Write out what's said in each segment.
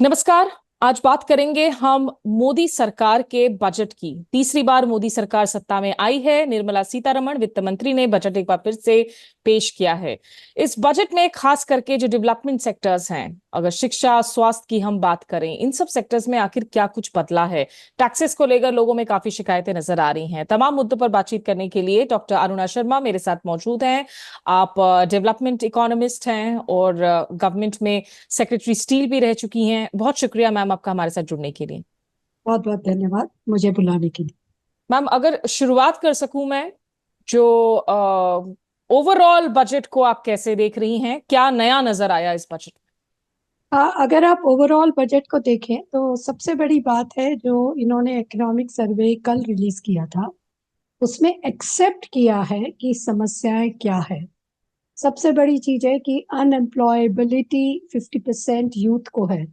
नमस्कार। आज बात करेंगे हम मोदी सरकार के बजट की। तीसरी बार मोदी सरकार सत्ता में आई है। निर्मला सीतारमण वित्त मंत्री ने बजट एक बार फिर से पेश किया है। इस बजट में खास करके जो डेवलपमेंट सेक्टर्स हैं, अगर शिक्षा स्वास्थ्य की हम बात करें, इन सब सेक्टर्स में आखिर क्या कुछ बदला है। टैक्सेस को लेकर लोगों में काफी शिकायतें नजर आ रही हैं। तमाम मुद्दों पर बातचीत करने के लिए डॉक्टर अरुणा शर्मा मेरे साथ मौजूद हैं। आप डेवलपमेंट इकोनॉमिस्ट हैं और गवर्नमेंट में सेक्रेटरी स्टील भी रह चुकी हैं। बहुत शुक्रिया मैम आपका हमारे साथ जुड़ने के लिए। बहुत बहुत धन्यवाद मुझे बुलाने के लिए। मैम, अगर शुरुआत कर सकूं मैं, जो ओवरऑल बजट को आप कैसे देख रही हैं, क्या नया नजर आया इस बजट अगर आप ओवरऑल बजट को देखें तो सबसे बड़ी बात है जो इन्होंने इकोनॉमिक सर्वे कल रिलीज किया था, उसमें एक्सेप्ट किया है कि समस्याएं क्या है। सबसे बड़ी चीज है कि अनएम्प्लॉयबिलिटी 50% यूथ को है।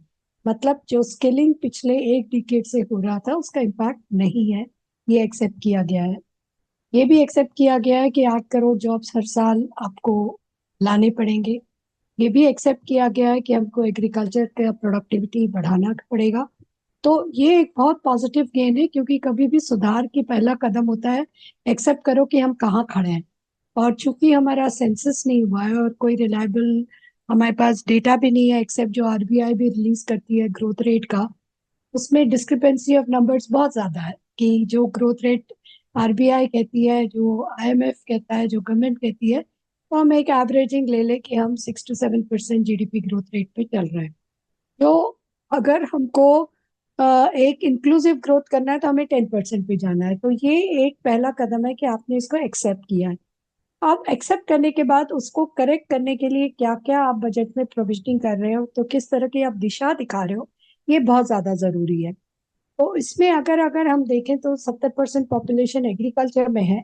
मतलब जो स्किलिंग पिछले एक डिकेड से हो रहा था उसका इम्पैक्ट नहीं है, ये एक्सेप्ट किया गया है। ये भी एक्सेप्ट किया गया है कि 8 करोड़ जॉब्स हर साल आपको लाने पड़ेंगे। ये भी एक्सेप्ट किया गया है कि हमको एग्रीकल्चर का प्रोडक्टिविटी बढ़ाना पड़ेगा। तो ये एक बहुत पॉजिटिव गेन है, क्योंकि कभी भी सुधार की पहला कदम होता है एक्सेप्ट करो कि हम कहाँ खड़े हैं। और चूंकि हमारा सेंसस नहीं हुआ है और कोई रिलायबल हमारे पास डेटा भी नहीं है, एक्सेप्ट जो आरबीआई भी रिलीज करती है ग्रोथ रेट का, उसमें डिस्क्रिपेंसी ऑफ नंबर्स बहुत ज्यादा है। कि जो ग्रोथ रेट आरबीआई कहती है, जो आईएमएफ कहता है, जो गवर्नमेंट कहती है, तो हम एक एवरेजिंग ले लें कि हम 6 to 7% जीडीपी ग्रोथ रेट पे चल रहे हैं। तो अगर हमको एक इंक्लूसिव ग्रोथ करना है तो हमें 10% पे जाना है। तो ये एक पहला कदम है कि आपने इसको एक्सेप्ट किया है। आप एक्सेप्ट करने के बाद उसको करेक्ट करने के लिए क्या क्या आप बजट में प्रोविजनिंग कर रहे हो, तो किस तरह की आप दिशा दिखा रहे हो, ये बहुत ज्यादा जरूरी है। तो इसमें अगर अगर हम देखें तो 70% पॉपुलेशन एग्रीकल्चर में है,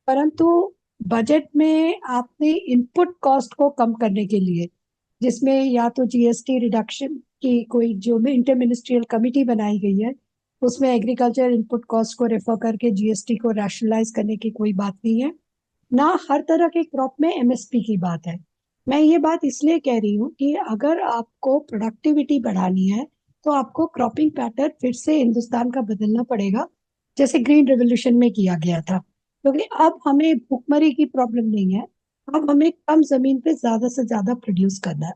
परंतु बजट में आपने इनपुट कॉस्ट को कम करने के लिए, जिसमें या तो जीएसटी रिडक्शन की कोई जो में इंटर मिनिस्ट्रियल कमिटी बनाई गई है, उसमें एग्रीकल्चर इनपुट कॉस्ट को रेफर करके जीएसटी को रैशनलाइज करने की कोई बात नहीं है। ना हर तरह के क्रॉप में एमएसपी की बात है। मैं ये बात इसलिए कह रही हूँ कि अगर आपको प्रोडक्टिविटी बढ़ानी है तो आपको क्रॉपिंग पैटर्न फिर से हिंदुस्तान का बदलना पड़ेगा, जैसे ग्रीन रेवोल्यूशन में किया गया था। क्योंकि अब हमें भुखमरी की प्रॉब्लम नहीं है, अब हमें कम जमीन पे ज्यादा से ज्यादा प्रोड्यूस करना है।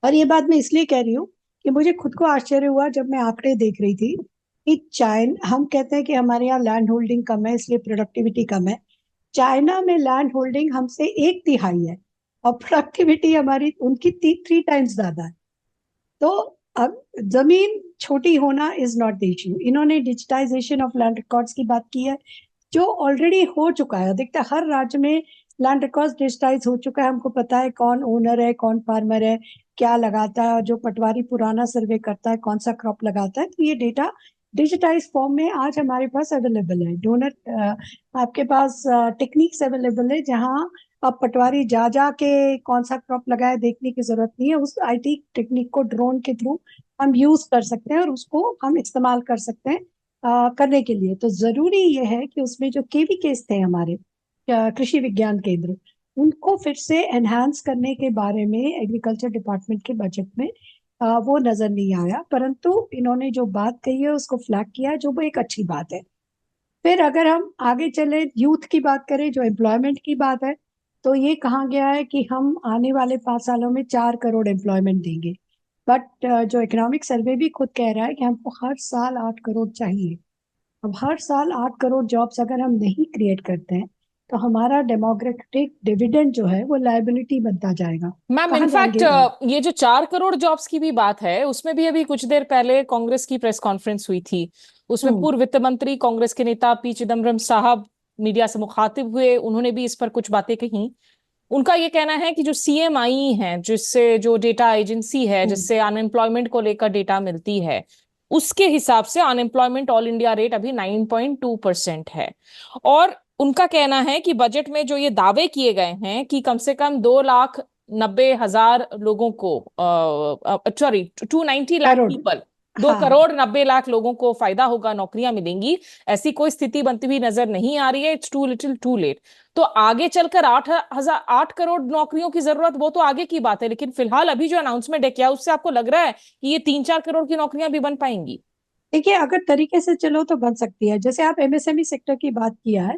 और ये बात मैं इसलिए कह रही हूँ कि मुझे खुद को आश्चर्य हुआ जब मैं आंकड़े देख रही थी कि चाइना, हम कहते हैं कि हमारे यहाँ लैंड होल्डिंग कम है इसलिए प्रोडक्टिविटी कम है। चाइना में लैंड होल्डिंग हमसे 1/3 है और प्रोडक्टिविटी हमारी उनकी 3 टाइम्स ज्यादा है। तो अब जमीन छोटी होना इज नॉट द इश्यू। इन्होंने डिजिटाइजेशन ऑफ लैंड रिकॉर्ड्स की बात की है, जो ऑलरेडी हो चुका है। देखते हैं हर राज्य में लैंड रिकॉर्ड्स डिजिटाइज हो चुका है, हमको पता है कौन ओनर है, कौन फार्मर है, क्या लगाता है, और जो पटवारी पुराना सर्वे करता है कौन सा क्रॉप लगाता है। तो ये डेटा डिजिटाइज फॉर्म में आज हमारे पास अवेलेबल है। डोनर आपके पास टेक्निक्स अवेलेबल है, जहाँ अब पटवारी जा जा के कौन सा क्रॉप लगाए देखने की जरूरत नहीं है। उस आईटी टेक्निक को ड्रोन के थ्रू हम यूज कर सकते हैं और उसको हम इस्तेमाल कर सकते हैं करने के लिए। तो जरूरी ये है कि उसमें जो केवीकेस थे हमारे कृषि विज्ञान केंद्र, उनको फिर से एनहांस करने के बारे में एग्रीकल्चर डिपार्टमेंट के बजट में वो नजर नहीं आया। परंतु इन्होंने जो बात कही है उसको फ्लैग किया है, जो वो एक अच्छी बात है। फिर अगर हम आगे चले यूथ की बात करें, जो एम्प्लॉयमेंट की बात है, तो ये कहा गया है कि हम आने वाले 5 सालों में 4 करोड़ एम्प्लॉयमेंट देंगे। बट जो इकोनॉमिक सर्वे भी खुद कह रहा है कि हमको हर साल 8 करोड़ चाहिए। अब हर साल 8 करोड़ जॉब्स अगर हम नहीं क्रिएट करते हैं तो हमारा डेमोक्रेटिक डिविडेंड जो है वो लायबिलिटी बनता जाएगा। मैम, कहाँ इनफैक्ट जाएंगे वो? ये जो 4 करोड़ जॉब्स की भी बात है, उसमें भी अभी कुछ देर पहले कांग्रेस की प्रेस कॉन्फ्रेंस हुई थी। उसमें हम्म। पूर्व वित्त मंत्री कांग्रेस के नेता पी चिदम्बरम साहब मीडिया से मुखातिब हुए। उन्होंने भी इस पर कुछ बातें कही। उनका ये कहना है कि जो सीएमआई है, जिससे जो डेटा एजेंसी है हम्म। जिससे अनएम्प्लॉयमेंट को लेकर डेटा मिलती है, उसके हिसाब से अनएम्प्लॉयमेंट ऑल इंडिया रेट अभी 9.2% है। और उनका कहना है कि बजट में जो ये दावे किए गए हैं कि कम से कम 2,90,000 लोगों को, सॉरी, 290 लाख करोड़। पीपल, दो हाँ, करोड़ 90 लाख लोगों को फायदा होगा, नौकरियां मिलेंगी, ऐसी कोई स्थिति बनती हुई नजर नहीं आ रही है। It's too little too late. तो आगे चलकर 8 करोड़ नौकरियों की जरूरत, वो तो आगे की बात है, लेकिन फिलहाल अभी जो अनाउंसमेंट है, क्या उससे आपको लग रहा है कि ये 3-4 करोड़ की नौकरियां भी बन पाएंगी? देखिए अगर तरीके से चलो तो बन सकती है। जैसे आप एमएसएमई सेक्टर की बात किया है,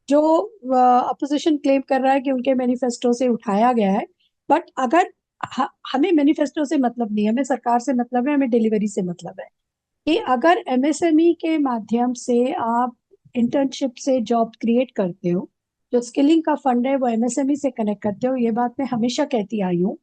जो अपोजिशन क्लेम कर रहा है कि उनके मैनिफेस्टो से उठाया गया है, बट अगर हमें मैनिफेस्टो से मतलब नहीं है, हमें सरकार से मतलब है, हमें डिलीवरी से मतलब है। कि अगर एमएसएमई के माध्यम से आप इंटर्नशिप से जॉब क्रिएट करते हो, जो स्किलिंग का फंड है वो एमएसएमई से कनेक्ट करते हो, ये बात मैं हमेशा कहती आई हूँ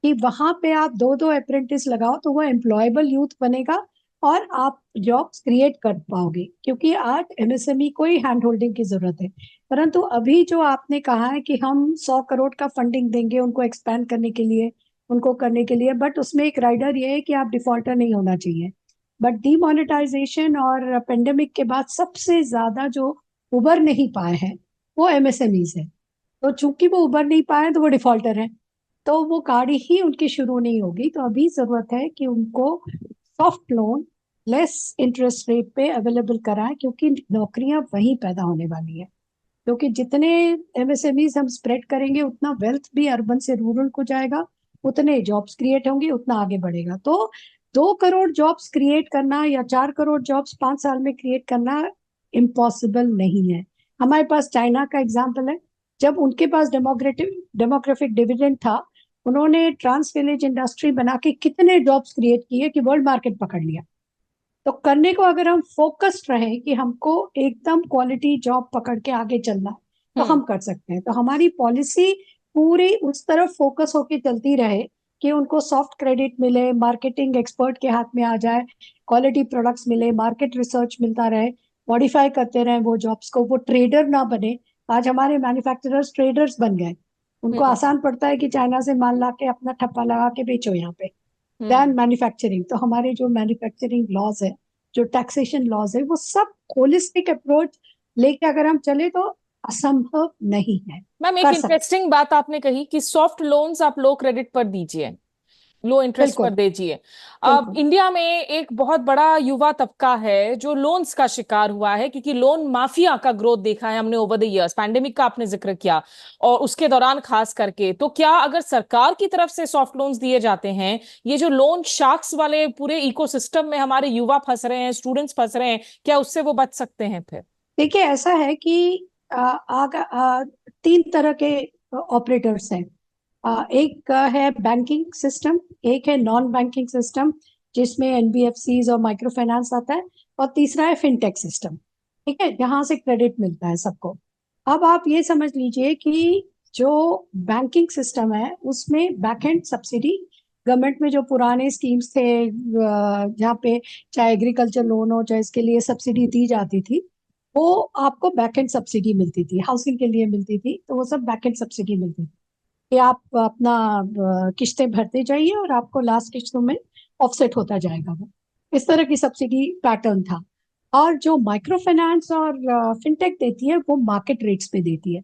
कि वहां पे आप दो दो अप्रेंटिस लगाओ तो वो एम्प्लॉयबल यूथ बनेगा और आप जॉब्स क्रिएट कर पाओगे, क्योंकि आज एमएसएमई को ही हैंड होल्डिंग की जरूरत है। परंतु अभी जो आपने कहा है कि हम 100 करोड़ का फंडिंग देंगे उनको एक्सपैंड करने के लिए, उनको करने के लिए, बट उसमें एक राइडर ये है कि आप डिफॉल्टर नहीं होना चाहिए। बट डीमोनेटाइजेशन और पेंडेमिक के बाद सबसे ज्यादा जो उबर नहीं पाए हैं वो एमएसएमईज है। तो चूंकि वो उबर नहीं पाए तो वो डिफॉल्टर है, तो वो गाड़ी ही उनकी शुरू नहीं होगी। तो अभी जरूरत है कि उनको soft loan, less interest rate पे अवेलेबल कराएं, क्योंकि नौकरियां वहीं पैदा होने वाली है। क्योंकि जितने एमएसएमईज हम स्प्रेड करेंगे उतना वेल्थ भी अर्बन से रूरल को जाएगा, उतने जॉब्स क्रिएट होंगे, उतना आगे बढ़ेगा। तो 2 करोड़ जॉब्स क्रिएट करना या 4 करोड़ जॉब्स 5 साल में क्रिएट करना इम्पॉसिबल नहीं है। हमारे पास चाइना का एग्जाम्पल है। जब उनके पास डेमोग्राफिक डिविडेंड था, उन्होंने ट्रांस विलेज इंडस्ट्री बना के कितने जॉब्स क्रिएट किए कि वर्ल्ड मार्केट पकड़ लिया। तो करने को अगर हम फोकस्ड रहे कि हमको एकदम क्वालिटी जॉब पकड़ के आगे चलना है, तो हम्म। हम कर सकते हैं। तो हमारी पॉलिसी पूरी उस तरफ फोकस होके चलती रहे कि उनको सॉफ्ट क्रेडिट मिले, मार्केटिंग एक्सपर्ट के हाथ में आ जाए, क्वालिटी प्रोडक्ट्स मिले, मार्केट रिसर्च मिलता रहे, मॉडिफाई करते रहे वो जॉब्स को, वो ट्रेडर ना बने। आज हमारे मैन्युफैक्चरर्स ट्रेडर्स बन गए। उनको हम्म। आसान पड़ता है कि चाइना से माल ला के अपना ठप्पा लगा के बेचो यहाँ पे, हम्म। Than manufacturing. तो हमारे जो मैन्युफैक्चरिंग लॉज है, जो टैक्सेशन लॉज है, वो सब होलिस्टिक अप्रोच लेके अगर हम चले तो असंभव नहीं है, मैम, एक कर सकते। इंटरेस्टिंग बात आपने कही कि सॉफ्ट लोन्स आप लो क्रेडिट पर दीजिए, लो इंटरेस्ट पर बिल्कुल, दीजिए। अब बिल्कुल। इंडिया में एक बहुत बड़ा युवा तबका है जो लोन्स का शिकार हुआ है, क्योंकि लोन माफिया का ग्रोथ देखा है हमने ओवर द इयर्स। पैंडेमिक का आपने जिक्र किया, और उसके दौरान खास करके, तो क्या अगर सरकार की तरफ से सॉफ्ट लोन्स दिए जाते हैं, ये जो लोन शार्क्स वाले पूरे इकोसिस्टम में हमारे युवा फंस रहे हैं, स्टूडेंट्स फंस रहे हैं, क्या उससे वो बच सकते हैं फिर? देखिए ऐसा है कि तीन तरह के ऑपरेटर्स हैं। एक है बैंकिंग सिस्टम, एक है नॉन बैंकिंग सिस्टम जिसमें एनबीएफसीज और माइक्रो फाइनेंस आता है, और तीसरा है फिनटेक सिस्टम। ठीक है, जहां से क्रेडिट मिलता है सबको। अब आप ये समझ लीजिए कि जो बैंकिंग सिस्टम है उसमें बैकएंड सब्सिडी गवर्नमेंट में जो पुराने स्कीम्स थे, जहाँ पे चाहे एग्रीकल्चर लोन हो चाहे इसके लिए सब्सिडी दी जाती थी, वो आपको बैकएंड सब्सिडी मिलती थी, हाउसिंग के लिए मिलती थी, तो वो सब बैकएंड सब्सिडी मिलती थी कि आप अपना किस्तें भरते जाइए और आपको लास्ट किस्तों में ऑफसेट होता जाएगा वो। इस तरह की सब्सिडी पैटर्न था। और जो माइक्रो फाइनेंस और फिनटेक देती है वो मार्केट रेट्स पे देती है।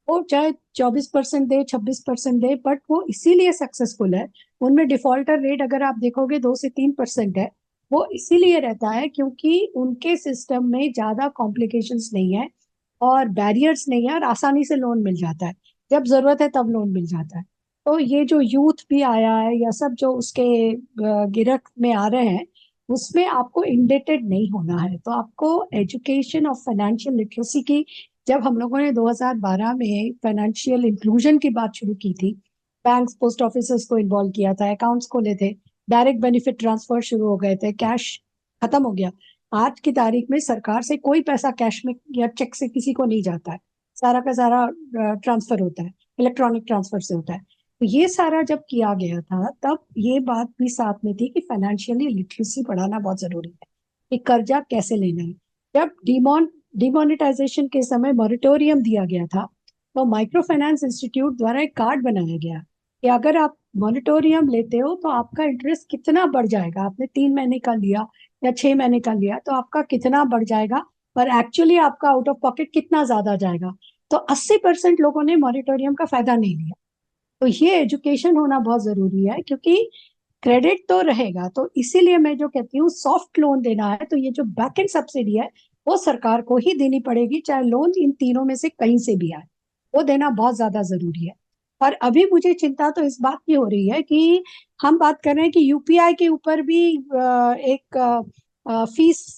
वो चाहे 24% दे, 26% दे, बट वो इसीलिए सक्सेसफुल है। उनमें डिफॉल्टर रेट अगर आप देखोगे 2 से 3% है। वो इसीलिए रहता है क्योंकि उनके सिस्टम में ज्यादा कॉम्प्लिकेशंस नहीं है और बैरियर्स नहीं है, और आसानी से लोन मिल जाता है। जब जरूरत है तब लोन मिल जाता है। तो ये जो यूथ भी आया है या सब जो उसके गिरफ्त में आ रहे हैं, उसमें आपको इंडेटेड नहीं होना है। तो आपको एजुकेशन और फाइनेंशियल लिटरेसी की, जब हम लोगों ने 2012 में फाइनेंशियल इंक्लूजन की बात शुरू की थी, बैंक्स पोस्ट ऑफिस को इन्वॉल्व किया था, अकाउंट्स खोले थे, डायरेक्ट बेनिफिट ट्रांसफर शुरू हो गए थे, कैश खत्म हो गया। आज की तारीख में सरकार से कोई पैसा कैश में या चेक से किसी को नहीं जाता है, सारा का सारा ट्रांसफर होता है, इलेक्ट्रॉनिक ट्रांसफर से होता है। तो ये सारा जब किया गया था तब ये बात भी साथ में थी कि फाइनेंशियली लिटरेसी बढ़ाना बहुत जरूरी है, कि कर्जा कैसे लेना है। जब डिमोनेटाइजेशन के समय मॉरिटोरियम दिया गया था, तो माइक्रो फाइनेंस इंस्टीट्यूट द्वारा एक कार्ड बनाया गया कि अगर आप मॉरिटोरियम लेते हो तो आपका इंटरेस्ट कितना बढ़ जाएगा। आपने 3 महीने का लिया या 6 महीने का लिया तो आपका कितना बढ़ जाएगा, और एक्चुअली आपका आउट ऑफ पॉकेट कितना ज्यादा जाएगा। तो 80% लोगों ने मॉरिटोरियम का फायदा नहीं लिया। तो ये एजुकेशन होना बहुत जरूरी है, क्योंकि क्रेडिट तो रहेगा। तो इसीलिए मैं जो कहती हूँ सॉफ्ट लोन देना है तो ये जो बैक एंड सब्सिडी है वो सरकार को ही देनी पड़ेगी, चाहे लोन इन तीनों में से कहीं से भी आए, वो देना बहुत ज्यादा जरूरी है। और अभी मुझे चिंता तो इस बात की हो रही है कि हम बात कर रहे हैं कि यूपीआई के ऊपर भी एक फीस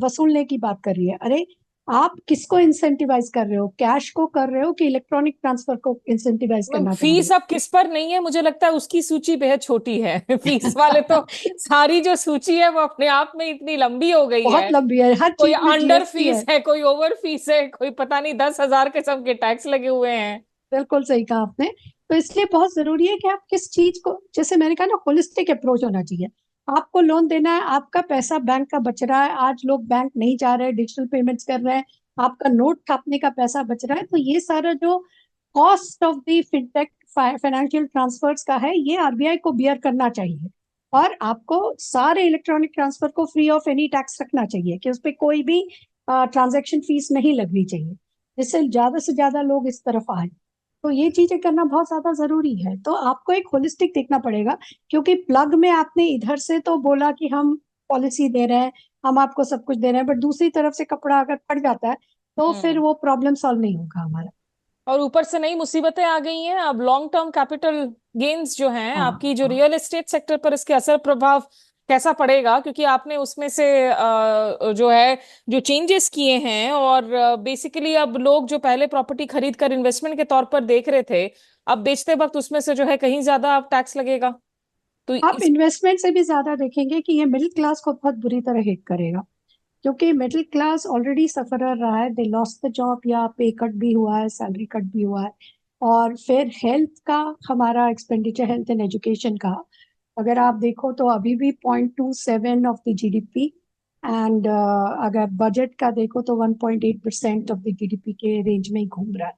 वसूलने की बात कर रही है। अरे आप किसको इंसेंटिवाइज कर रहे हो, कैश को कर रहे हो कि इलेक्ट्रॉनिक ट्रांसफर को इंसेंटिवाइज मैम करना चाह रहे फीस अब किस पर नहीं है, मुझे लगता है उसकी सूची बेहद छोटी है। फीस वाले तो हो? सारी जो सूची है वो अपने आप में इतनी लंबी हो गई है। बहुत लंबी है, हर कोई चीज में अंडर जीएसटी फीस है। है, कोई ओवर फीस है, कोई पता नहीं 10,000 किस्म के टैक्स लगे हुए हैं। बिल्कुल सही कहा आपने। तो इसलिए बहुत जरूरी है कि आप किस चीज को, जैसे मैंने कहा ना, होलिस्टिक अप्रोच होना चाहिए। आपको लोन देना है, आपका पैसा बैंक का बच रहा है, आज लोग बैंक नहीं जा रहे, डिजिटल पेमेंट्स कर रहे हैं, आपका नोट छापने का पैसा बच रहा है, तो ये सारा जो cost of the fintech financial transfers का है ये आरबीआई को बियर करना चाहिए। और आपको सारे इलेक्ट्रॉनिक ट्रांसफर को फ्री ऑफ एनी टैक्स रखना चाहिए कि उस पर कोई भी ट्रांजैक्शन फीस नहीं लगनी चाहिए, जिससे ज्यादा से ज्यादा लोग इस तरफ आए। तो ये चीजें करना बहुत ज्यादा जरूरी है। तो आपको एक होलिस्टिक देखना पड़ेगा, क्योंकि प्लग में आपने इधर से तो बोला कि हम पॉलिसी दे रहे हैं, हम आपको सब कुछ दे रहे हैं, बट दूसरी तरफ से कपड़ा अगर फट जाता है तो फिर हम्म। वो प्रॉब्लम सॉल्व नहीं होगा हमारा। और ऊपर से नई मुसीबतें आ गई हैं अब, लॉन्ग टर्म कैपिटल गेन्स जो हैं हाँ आपकी, जो हाँ। रियल एस्टेट सेक्टर पर इसके असर प्रभाव कैसा पड़ेगा, क्योंकि आपने उसमें से जो है जो चेंजेस किए हैं, और बेसिकली अब लोग जो पहले प्रॉपर्टी खरीद कर इन्वेस्टमेंट के तौर पर देख रहे थे, अब बेचते वक्त उसमें से जो है कहीं ज्यादा अब टैक्स लगेगा। तो आप इस इन्वेस्टमेंट से भी ज्यादा देखेंगे कि ये मिडिल क्लास को बहुत बुरी तरह हिट करेगा, क्योंकि मिडिल क्लास ऑलरेडी सफरर रहा है, दे लॉस्ट द जॉब, या पे कट भी हुआ है, सैलरी कट भी हुआ है। और फिर हेल्थ का, हमारा एक्सपेंडिचर हेल्थ एंड एजुकेशन का अगर आप देखो तो अभी भी 0.27 ऑफ द जीडीपी, एंड अगर बजट का देखो तो 1.8% ऑफ द जीडीपी के रेंज में ही घूम रहा है।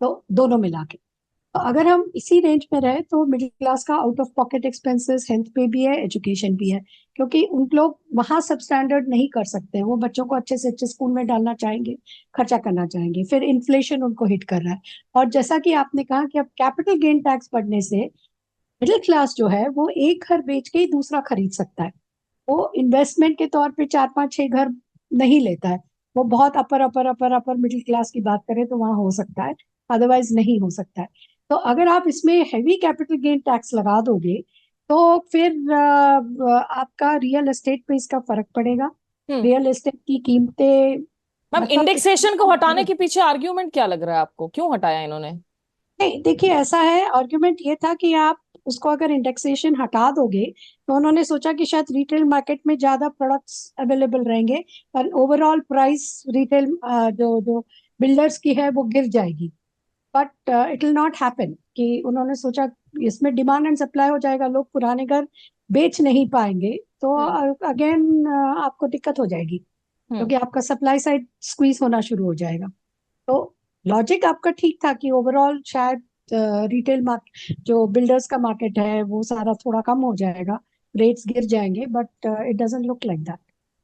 तो दोनों मिला के, तो अगर हम इसी रेंज में रहे तो मिडिल क्लास का out of pocket expenses health पे भी है, एजुकेशन भी है, क्योंकि उन लोग वहां सब स्टैंडर्ड नहीं कर सकते हैं, वो बच्चों को अच्छे से अच्छे स्कूल में डालना चाहेंगे, खर्चा करना चाहेंगे, फिर इन्फ्लेशन उनको हिट कर रहा है। और जैसा कि आपने कहा कि अब कैपिटल गेन टैक्स बढ़ने से मिडिल क्लास जो है वो एक घर बेच के ही दूसरा खरीद सकता है। वो इन्वेस्टमेंट के तौर पे चार पांच छह घर नहीं लेता है। वो बहुत अपर अपर अपर अपर मिडिल क्लास की बात करें तो वहां हो सकता है, अदरवाइज नहीं हो सकता है। तो अगर आप इसमें हैवी कैपिटल गेन टैक्स लगा दोगे तो फिर आपका रियल एस्टेट पे इसका फर्क पड़ेगा। हम्म। रियल एस्टेट की कीमतें, मैम मतलब इतनी इंडेक्सेशन को कम हटाने बढ़े। के पीछे आर्ग्यूमेंट क्या लग रहा है आपको, क्यों हटाया इन्होंने? नहीं देखिए, ऐसा है, आर्ग्यूमेंट ये था कि आप उसको अगर इंडेक्सेशन हटा दोगे तो उन्होंने सोचा कि शायद रिटेल मार्केट में ज्यादा प्रोडक्ट्स अवेलेबल रहेंगे और ओवरऑल प्राइस रिटेल जो जो बिल्डर्स की है वो गिर जाएगी। But it will not happen, कि उन्होंने सोचा इसमें डिमांड एंड सप्लाई हो जाएगा, लोग पुराने घर बेच नहीं पाएंगे, तो हम्म। अगेन आपको दिक्कत हो जाएगी, हम्म। क्योंकि आपका सप्लाई साइड स्क्वीज होना शुरू हो जाएगा। तो लॉजिक आपका ठीक था कि ओवरऑल शायद रिटेल मार्केट जो बिल्डर्स का मार्केट है वो सारा थोड़ा कम हो जाएगा, रेट्स गिर जाएंगे, but it doesn't look like that.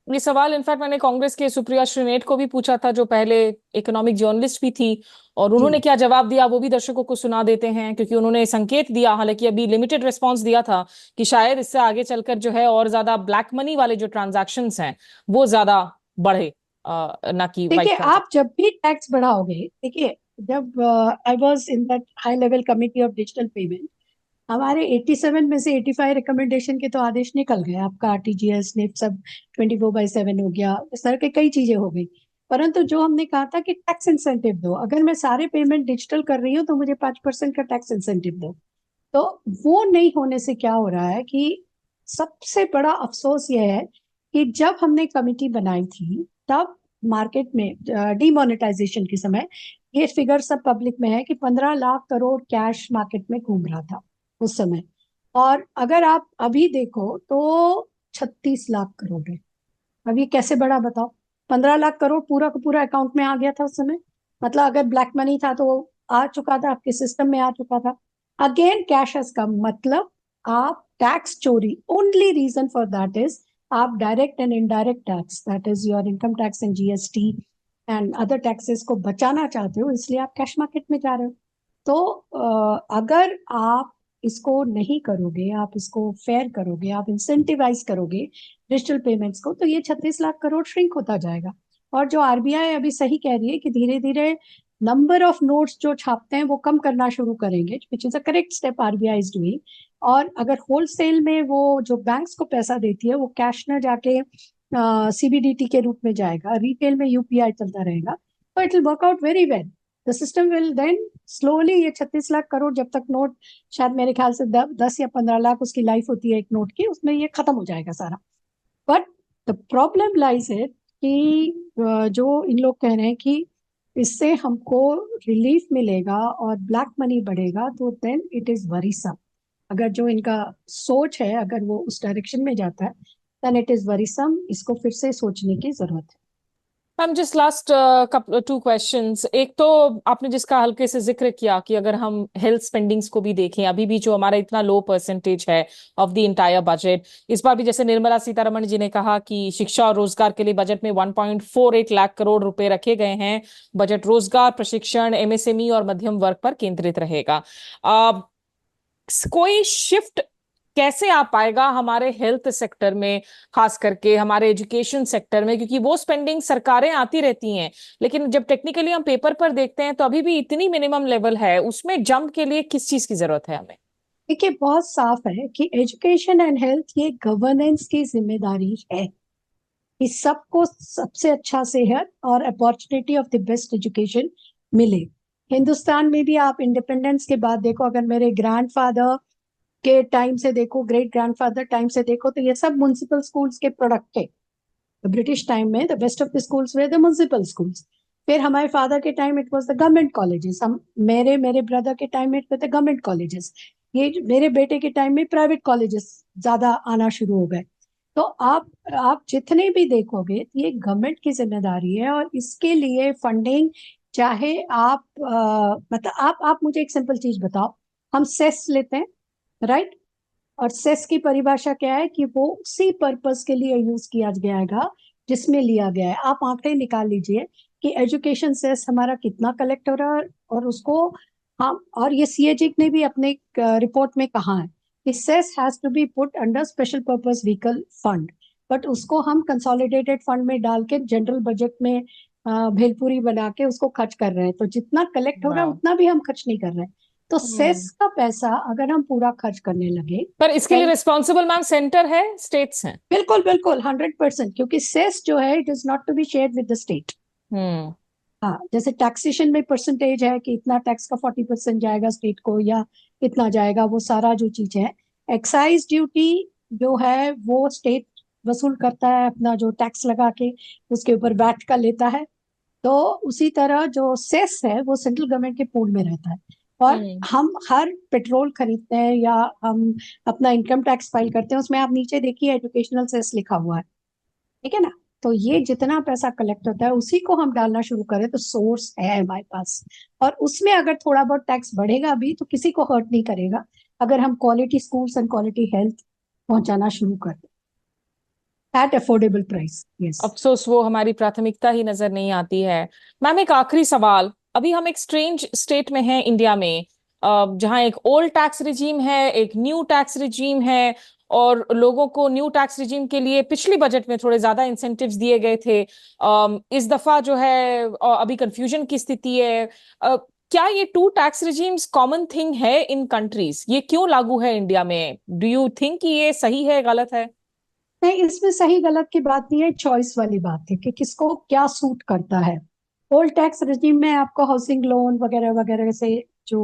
ये सवाल इनफैक्ट मैंने कांग्रेस के सुप्रिया श्रीनेट को भी पूछा था, जो पहले इकोनॉमिक जर्नलिस्ट भी थी, और जी। उन्होंने क्या जवाब दिया वो भी दर्शकों को सुना देते हैं, क्योंकि उन्होंने संकेत दिया, हालांकि अभी लिमिटेड रिस्पांस दिया था, कि शायद इससे आगे चलकर जो है और ज्यादा ब्लैक मनी वाले जो ट्रांजैक्शंस हैं वो ज्यादा बढ़े, ना कि देखिए, वाइट आप ट्रांजैक्शन। जब भी टैक्स बढ़ाओगे, देखिए, जब I was in that high level committee of digital payment, हमारे 87 में से 85 रिकमेंडेशन के तो आदेश निकल गए, आपका आरटीजीएस नेफ्ट सब 24/7 हो गया, इस तरह के कई चीजें हो गई। परंतु जो हमने कहा था कि टैक्स इंसेंटिव दो, अगर मैं सारे पेमेंट डिजिटल कर रही हूँ तो मुझे 5% का टैक्स इंसेंटिव दो। तो वो नहीं होने से क्या हो रहा है कि सबसे बड़ा अफसोस ये है कि जब हमने कमिटी बनाई थी तब मार्केट में डीमोनेटाइजेशन के समय ये फिगर सब पब्लिक में है कि 15 लाख करोड़ कैश मार्केट में घूम रहा था उस समय। और अगर आप अभी देखो तो 36 लाख करोड़ है। अब ये कैसे बढ़ा बताओ? 15 लाख करोड़ पूरा का पूरा अकाउंट में आ गया था उस समय। मतलब अगर ब्लैक मनी था तो आ चुका था, आपके सिस्टम में आ चुका था। अगेन कैश हैज कम, मतलब आप टैक्स चोरी, only reason for that is आप direct and indirect tax, that is your income tax and GST and other taxes को बचाना चाहते हो, इसलिए आप कैश मार्केट में जा रहे हो। तो अगर आप इसको नहीं करोगे, आप इसको फेयर करोगे, आप इंसेंटिवाइज करोगे डिजिटल पेमेंट्स को, तो ये 36 लाख करोड़ श्रिंक होता जाएगा। और जो आरबीआई अभी सही कह रही है कि धीरे धीरे नंबर ऑफ नोट्स जो छापते हैं वो कम करना शुरू करेंगे, which is a correct step RBI is doing. और अगर होलसेल में वो जो बैंक्स को पैसा देती है वो कैश न जाके सीबीडीटी के रूप में जाएगा, रिटेल में यूपीआई चलता रहेगा, तो it will work out very well. The system will then slowly, ये 36 लाख करोड़ जब तक नोट, शायद मेरे ख्याल से 10 या 15 लाख उसकी लाइफ होती है एक नोट की, उसमें ये खत्म हो जाएगा सारा। बट द प्रॉब्लम लाइज है कि जो इन लोग कह रहे हैं कि इससे हमको रिलीफ मिलेगा और ब्लैक मनी बढ़ेगा, तो देन इट इज वरीसम। अगर जो इनका सोच है अगर वो उस डायरेक्शन में जाता है, देन इट इज वरीसम। इसको फिर से सोचने की जरूरत है। Ma'am just last two questions. एक तो आपने जिसका हल्के से जिक्र किया कि अगर हम हेल्थ स्पेंडिंग्स को भी देखें, अभी भी जो हमारा इतना लो परसेंटेज है ऑफ द इंटायर बजट, इस बार भी जैसे निर्मला सीतारमण जी ने कहा कि शिक्षा और रोजगार के लिए बजट में 1.48 लाख करोड़ रुपए रखे गए हैं। बजट रोजगार, प्रशिक्षण, एमएसएमई और मध्यम वर्ग पर केंद्रित रहेगा। कोई शिफ्ट कैसे आ पाएगा हमारे हेल्थ सेक्टर में, खास करके हमारे एजुकेशन सेक्टर में, क्योंकि वो स्पेंडिंग सरकारें आती रहती हैं, लेकिन जब टेक्निकली हम पेपर पर देखते हैं तो अभी भी इतनी मिनिमम लेवल है। उसमें जंप के लिए किस चीज की जरूरत है हमें? देखिए, बहुत साफ है कि एजुकेशन एंड हेल्थ ये गवर्नेंस की जिम्मेदारी है कि सबको सबसे अच्छा सेहत और opportunity of the best education मिले। हिंदुस्तान में भी आप इंडिपेंडेंस के बाद देखो, अगर मेरे ग्रैंडफादर के टाइम से देखो, ग्रेट ग्रैंडफादर टाइम से देखो, तो ये सब म्युनिसिपल स्कूल्स के प्रोडक्ट थे। तो ब्रिटिश टाइम में the best of the schools way the municipal schools. फिर हमारे फादर के time it was the government colleges, हम मेरे मेरे ब्रदर के टाइम में it was the government colleges. मेरे बेटे के टाइम में प्राइवेट कॉलेजेस ज्यादा आना शुरू हो गए। तो आप जितने भी देखोगे, ये गवर्नमेंट की जिम्मेदारी है और इसके लिए फंडिंग, चाहे आप मतलब आप मुझे एक सिंपल चीज बताओ। हम सेस लेते हैं, राइट? और सेस की परिभाषा क्या है कि वो उसी पर्पस के लिए यूज किया जाएगा जिसमें लिया गया है। आप आंकड़े निकाल लीजिए कि एजुकेशन सेस हमारा कितना कलेक्ट हो रहा है, और उसको हम, और ये सीएजी ने भी अपने रिपोर्ट में कहा है कि cess has to be put under special purpose vehicle fund. But उसको हम कंसोलिडेटेड फंड में डाल के जनरल बजट में भेलपुरी बना के उसको खर्च कर रहे हैं। तो जितना कलेक्ट हो रहा है वाह। उतना भी हम खर्च नहीं कर रहे हैं। तो हम्म। सेस का पैसा अगर हम पूरा खर्च करने लगे, पर इसके लिए हेल्थ, रिस्पॉन्सिबल मैम सेंटर है, स्टेट्स हैं? बिल्कुल बिल्कुल 100%, क्योंकि सेस जो है it is not to be shared with the state. Hmm. हाँ, जैसे टैक्सेशन में परसेंटेज है कि इतना टैक्स का 40% जाएगा स्टेट को या इतना जाएगा, वो सारा जो चीज है। एक्साइज ड्यूटी जो है वो स्टेट वसूल करता है अपना जो टैक्स लगा के, उसके ऊपर वैट का लेता है। तो उसी तरह जो सेस है वो सेंट्रल गवर्नमेंट के पूल में रहता है। और हम्म। हम हर पेट्रोल खरीदते हैं या हम अपना इनकम टैक्स फाइल करते हैं, उसमें आप नीचे देखिए एजुकेशनल सेस लिखा हुआ है, ठीक है ना? तो ये जितना पैसा कलेक्ट होता है उसी को हम डालना शुरू करें तो सोर्स है हमारे पास। और उसमें अगर थोड़ा बहुत टैक्स बढ़ेगा भी तो किसी को हर्ट नहीं करेगा, अगर हम quality schools and quality health पहुंचाना शुरू कर दें एट अफोर्डेबल प्राइस। यस। अफसोस वो हमारी प्राथमिकता ही नजर नहीं आती है। मैम एक आखिरी सवाल। अभी हम एक स्ट्रेंज स्टेट में हैं इंडिया में, जहां एक ओल्ड टैक्स रिजीम है, एक न्यू टैक्स रिजीम है, और लोगों को न्यू टैक्स रिजीम के लिए पिछली बजट में थोड़े ज्यादा इंसेंटिव्स दिए गए थे। इस दफा जो है अभी कंफ्यूजन की स्थिति है। क्या ये two tax regimes common thing है इन कंट्रीज? ये क्यों लागू है इंडिया में? डू यू थिंक कि ये सही है, गलत है? नहीं, इसमें सही गलत की बात नहीं है, चॉइस वाली बात है कि किसको क्या सूट करता है। ओल्ड टैक्स रेजिम में आपको हाउसिंग लोन वगैरह वगैरह से जो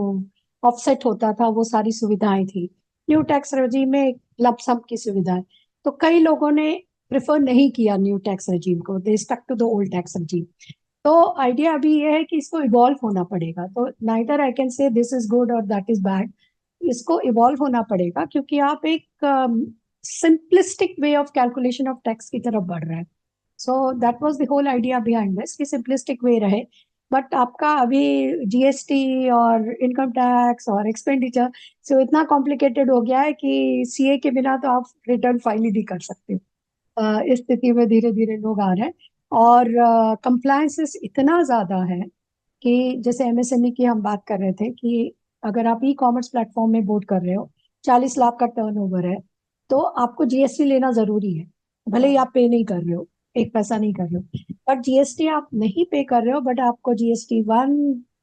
ऑफसेट होता था वो सारी सुविधाएं थी। न्यू टैक्स रेजिम में एक लमसम की सुविधा है। तो कई लोगों ने प्रेफर नहीं किया न्यू टैक्स रेजिम को, they stuck to the old tax regime. तो आइडिया अभी ये है कि इसको इवॉल्व होना पड़ेगा। तो neither I can say this is good और दैट इज बैड, इसको इवॉल्व होना पड़ेगा, क्योंकि आप एक simplistic way of calculation of tax की तरफ बढ़ रहे हैं। So that was the whole idea behind this कि सिंपलिस्टिक वे रहे। बट आपका अभी जीएसटी और इनकम टैक्स और एक्सपेंडिचर से इतना कॉम्प्लिकेटेड हो गया है कि सीए के बिना तो आप रिटर्न फाइल ही नहीं कर सकते। इस स्थिति में धीरे धीरे लोग आ रहे हैं। और कंप्लायंसेस इतना ज्यादा है कि जैसे एमएसएमई की हम बात कर रहे थे कि अगर आप ई कॉमर्स प्लेटफॉर्म में बोर्ड कर रहे हो, 40 लाख का टर्नओवर है, तो आपको जीएसटी लेना जरूरी है। भले ही आप पे नहीं कर रहे हो, एक पैसा नहीं कर रहे हो, बट जीएसटी आप नहीं पे कर रहे हो, बट आपको GST 1,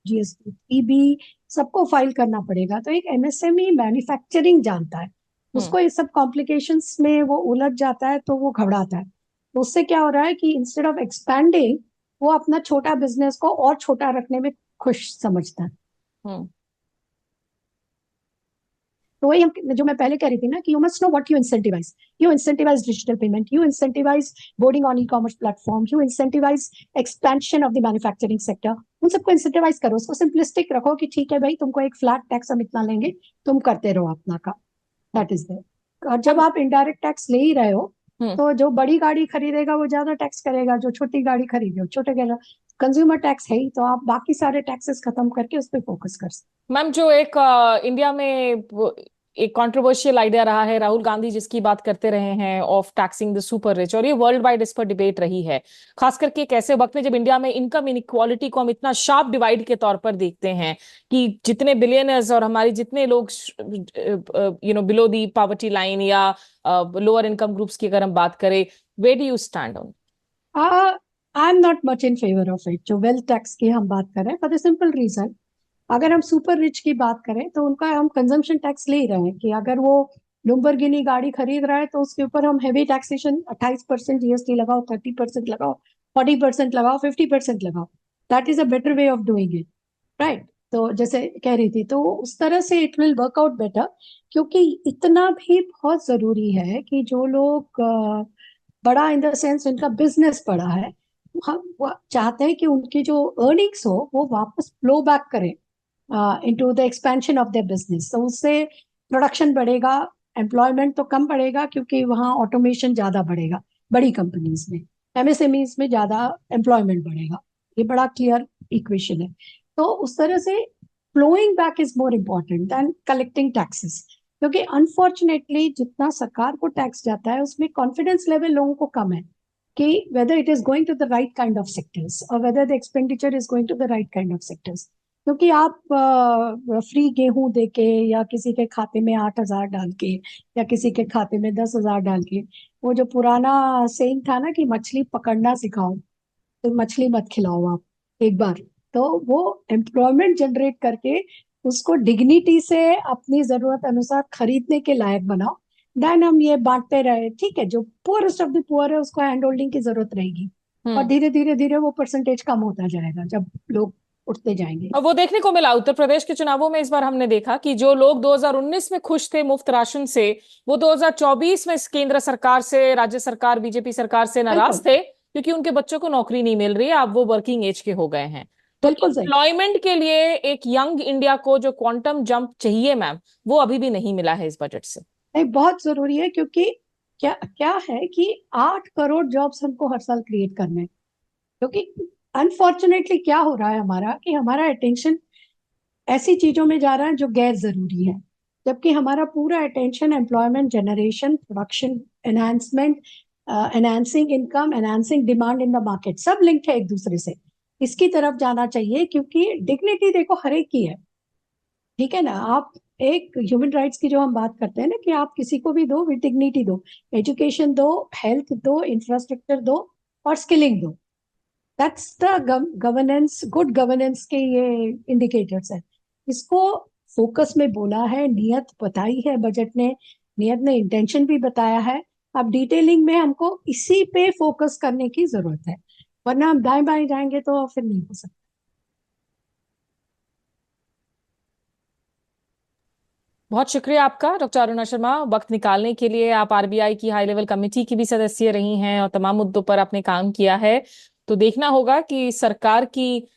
GST 3B सबको फाइल करना पड़ेगा। तो एक एमएसएमई मैन्युफैक्चरिंग जानता है, हम्म। उसको ये सब कॉम्प्लिकेशंस में वो उलझ जाता है, तो वो घबराता है। तो उससे क्या हो रहा है कि इंस्टेड ऑफ एक्सपैंडिंग, वो अपना छोटा बिजनेस को और छोटा रखने में खुश समझता है। हम्म। तो वही जो मैं पहले कह रही थी ना, कि you must know what you incentivise digital payment, you incentivise boarding on e commerce platform, you incentivise expansion of the manufacturing sector. उन सबको इंसेंटिवाइज करो, उसको सिंपलिस्टिक रखो कि ठीक है भाई, तुमको एक फ्लैट टैक्स हम इतना लेंगे, तुम करते रहो अपना काम। That is there. और जब मैम। आप इनडायरेक्ट टैक्स ले ही रहे हो, हम्म। तो जो बड़ी गाड़ी खरीदेगा वो ज्यादा टैक्स करेगा, जो छोटी गाड़ी खरीदे वो छोटे करेगा। कंज्यूमर टैक्स है ही, तो आप बाकी सारे टैक्सेस खत्म करके उस पर फोकस कर सकते मैम, जो एक इंडिया में एक कंट्रोवर्शियल आइडिया रहा है, राहुल गांधी जिसकी बात करते रहे हैं of taxing the super rich, और ये वर्ल्ड वाइड इस पर डिबेट रही है, खास करके एक ऐसे वक्त में जब इंडिया में इनकम इनइक्वालिटी को हम इतना शार्प डिवाइड के तौर पर देखते हैं कि जितने बिलियनर्स और हमारे जितने लोग बिलो दी पॉवर्टी लाइन या लोअर इनकम ग्रुप्स की अगर हम बात करें, where do you stand on? I am not much in favour of it, जो वेल्थ टैक्स की हम बात करें, फॉर द सिंपल रीजन, अगर हम सुपर रिच की बात करें तो उनका हम कंजम्पशन टैक्स ले ही रहे हैं। कि अगर वो लुम्बरगिनी गाड़ी खरीद रहा है, तो उसके ऊपर हम हैवी टैक्सेशन 28% जीएसटी लगाओ, 30% लगाओ, 40% लगाओ, 50% लगाओ। That is a better way of doing it, right? तो जैसे कह रही थी, तो उस तरह से it will work out better. क्योंकि इतना भी बहुत जरूरी है कि जो लोग बड़ा इन द सेंस उनका बिजनेस बड़ा है, हम वो चाहते हैं कि उनकी जो अर्निंग्स हो वो वापस फ्लो बैक करें into the expansion of their business. तो उससे प्रोडक्शन बढ़ेगा, एम्प्लॉयमेंट तो कम बढ़ेगा क्योंकि वहाँ ऑटोमेशन ज्यादा बढ़ेगा बड़ी कंपनीज में, एमएसएमईज में ज्यादा एम्प्लॉयमेंट बढ़ेगा। ये बड़ा क्लियर इक्वेशन है। तो उस तरह से flowing back is more important than collecting taxes. क्योंकि अनफॉर्चुनेटली जितना सरकार को टैक्स जाता है, उसमें कॉन्फिडेंस लेवल लोगों को कम है कि whether it is going to the right kind of sectors or whether the expenditure is going to the right kind of sectors। क्योंकि आप फ्री गेहूं देके या किसी के खाते में 8,000 डाल के या किसी के खाते में 10,000 डाल के, वो जो पुराना सेइंग था ना कि मछली पकड़ना सिखाओ, तो मछली मत खिलाओ आप एक बार। तो वो एम्प्लॉयमेंट जनरेट करके उसको डिग्निटी से अपनी जरूरत अनुसार खरीदने के लायक बनाओ। देन हम ये बांटते रहे, ठीक है, जो पुअरेस्ट ऑफ द पुअर है उसको हैंड होल्डिंग की जरूरत रहेगी, और हम्म। धीरे धीरे धीरे वो परसेंटेज कम होता जाएगा जब लोग उठते जाएंगे। और वो देखने को मिला उत्तर प्रदेश के चुनावों में, इस बार हमने देखा कि जो लोग 2019 में खुश थे मुफ्त राशन से, वो 2024 में इस केंद्र सरकार से, राज्य सरकार, बीजेपी सरकार से नाराज बिल्कुल, थे क्योंकि उनके बच्चों को नौकरी नहीं मिल रही है, अब वो वर्किंग एज के हो गए हैं। तो बिल्कुल सही। एम्प्लॉयमेंट के लिए एक यंग इंडिया को जो क्वांटम जंप चाहिए मैम, वो अभी भी नहीं मिला है इस बजट से। नहीं, बहुत जरूरी है, क्योंकि क्या क्या है कि 8 करोड़ जॉब्स हमको हर साल क्रिएट करने हैं। क्योंकि अनफॉर्चुनेटली क्या हो रहा है हमारा, कि हमारा अटेंशन ऐसी चीजों में जा रहा है जो गैर जरूरी है, जबकि हमारा पूरा attention employment generation, production enhancement, enhancing income, enhancing demand in the market, सब लिंक्ड है एक दूसरे से। इसकी तरफ जाना चाहिए, क्योंकि डिग्निटी देखो हर एक की है, ठीक है ना? आप एक ह्यूमन राइट्स की जो हम बात करते हैं ना, कि आप किसी को भी दो, विद डिग्निटी दो, एजुकेशन दो, हेल्थ दो, इंफ्रास्ट्रक्चर दो, और स्किलिंग दो। That's the governance, good governance के ये इंडिकेटर्स हैं। इसको फोकस में बोला है, नियत बताई है बजट ने, नियत ने इंटेंशन भी बताया है। अब डिटेलिंग में हमको इसी पे फोकस करने की जरूरत है, वरना हम दाएं बाएं जाएंगे तो फिर नहीं हो सकता। बहुत शुक्रिया आपका डॉक्टर अरुणा शर्मा, वक्त निकालने के लिए। आप आरबीआई की हाई लेवल कमेटी की भी सदस्य रही हैं और तमाम मुद्दों पर आपने काम किया है। तो देखना होगा कि सरकार की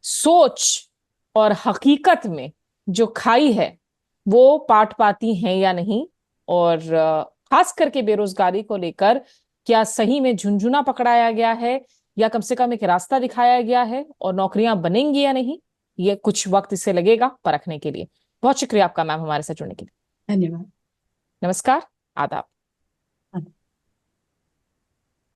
सोच और हकीकत में जो खाई है वो पाट पाती हैं या नहीं, और खास करके बेरोजगारी को लेकर क्या सही में झुंझुना पकड़ाया गया है या कम से कम एक रास्ता दिखाया गया है, और नौकरियां बनेंगी या नहीं, ये कुछ वक्त इसे लगेगा परखने के लिए। बहुत शुक्रिया आपका मैम हमारे साथ जुड़ने के लिए। धन्यवाद। नमस्कार। आदाब।